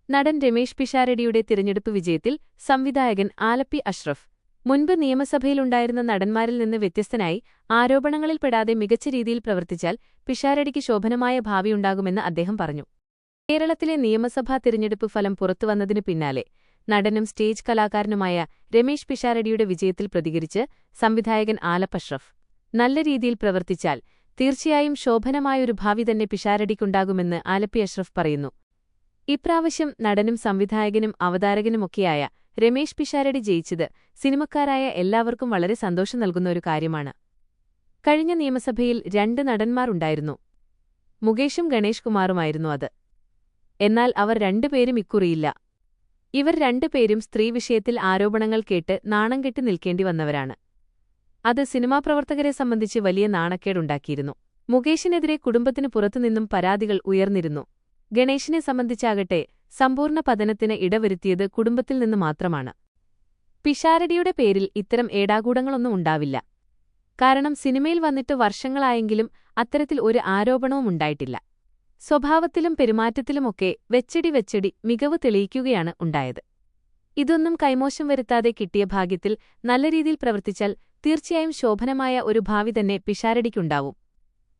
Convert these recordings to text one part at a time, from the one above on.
നടൻ രമേശ് പിഷാരടിയുടെ തിരഞ്ഞെടുപ്പ് വിജയത്തിൽ സംവിധായകൻ ആലപ്പി അഷ്റഫ്. മുൻപ് നിയമസഭയിലുണ്ടായിരുന്ന നടന്മാരിൽ നിന്ന് വ്യത്യസ്തനായി ആരോപണങ്ങളിൽപ്പെടാതെ മികച്ച രീതിയിൽ പ്രവർത്തിച്ചാൽ പിഷാരടിക്ക് ശോഭനമായ ഭാവിയുണ്ടാകുമെന്ന് അദ്ദേഹം പറഞ്ഞു. കേരളത്തിലെ നിയമസഭാ തിരഞ്ഞെടുപ്പ് ഫലം പുറത്തുവന്നതിനു പിന്നാലെ നടനും സ്റ്റേജ് കലാകാരനുമായ രമേശ് പിഷാരടിയുടെ വിജയത്തിൽ പ്രതികരിച്ച് സംവിധായകൻ ആലപ്പി അഷ്റഫ്. നല്ല രീതിയിൽ പ്രവർത്തിച്ചാൽ തീർച്ചയായും ശോഭനമായൊരു ഭാവി തന്നെ പിഷാരടിക്കുണ്ടാകുമെന്ന് ആലപ്പി അഷ്റഫ് പറയുന്നു. ഇപ്രാവശ്യം നടനും സംവിധായകനും അവതാരകനുമൊക്കെയായ രമേശ് പിഷാരടി ജയിച്ചത് സിനിമക്കാരായ എല്ലാവർക്കും വളരെ സന്തോഷം നൽകുന്ന ഒരു കാര്യമാണ്. കഴിഞ്ഞ നിയമസഭയിൽ 2 നടന്മാരുണ്ടായിരുന്നു. മുകേഷും ഗണേഷ് കുമാറുമായിരുന്നു അത്. എന്നാൽ അവർ 2 പേരും ഇക്കുറിയില്ല. ഇവർ 2 പേരും സ്ത്രീവിഷയത്തിൽ ആരോപണങ്ങൾ കേട്ട് നാണം കെട്ടി നിൽക്കേണ്ടി വന്നവരാണ്. അത് സിനിമാ പ്രവർത്തകരെ സംബന്ധിച്ച് വലിയ നാണക്കേടുണ്ടാക്കിയിരുന്നു. മുകേഷിനെതിരെ കുടുംബത്തിനു പുറത്തുനിന്നും പരാതികൾ ഉയർന്നിരുന്നു. ഗണേഷിനെ സംബന്ധിച്ചാകട്ടെ സമ്പൂർണ്ണ പതനത്തിന് ഇടവരുത്തിയത് കുടുംബത്തിൽ നിന്ന് മാത്രമാണ്. പിഷാരടിയുടെ പേരിൽ ഇത്തരം ഏടാകൂടങ്ങളൊന്നും ഉണ്ടാവില്ല. കാരണം സിനിമയിൽ വന്നിട്ട് വർഷങ്ങളായെങ്കിലും അത്തരത്തിൽ ഒരു ആരോപണവും ഉണ്ടായിട്ടില്ല. സ്വഭാവത്തിലും പെരുമാറ്റത്തിലുമൊക്കെ വെച്ചടി മികവ് തെളിയിക്കുകയാണ് ഉണ്ടായത്. ഇതൊന്നും കൈമോശം വരുത്താതെ കിട്ടിയ ഭാഗ്യത്തിൽ നല്ല രീതിയിൽ പ്രവർത്തിച്ചാൽ തീർച്ചയായും ശോഭനമായ ഒരു ഭാവി തന്നെ പിഷാരടിക്കുണ്ടാവും.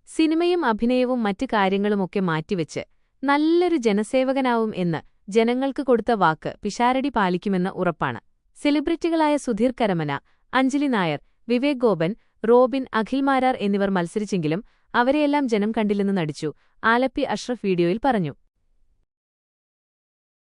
സിനിമയും അഭിനയവും മറ്റു കാര്യങ്ങളുമൊക്കെ മാറ്റിവെച്ച് നല്ലൊരു ജനസേവകനാവും എന്ന് ജനങ്ങൾക്ക് കൊടുത്ത വാക്ക് പിഷാരടി പാലിക്കുമെന്ന് ഉറപ്പാണ്. സെലിബ്രിറ്റികളായ സുധീർ കരമന, അഞ്ജലി നായർ, വിവേക് ഗോപൻ, റോബിൻ, അഖിൽ മാരാർ എന്നിവർ മത്സരിച്ചെങ്കിലും അവരെയെല്ലാം ജനം കണ്ടില്ലെന്ന് നടിച്ചു ആലപ്പി അഷ്റഫ് വീഡിയോയിൽ പറഞ്ഞു.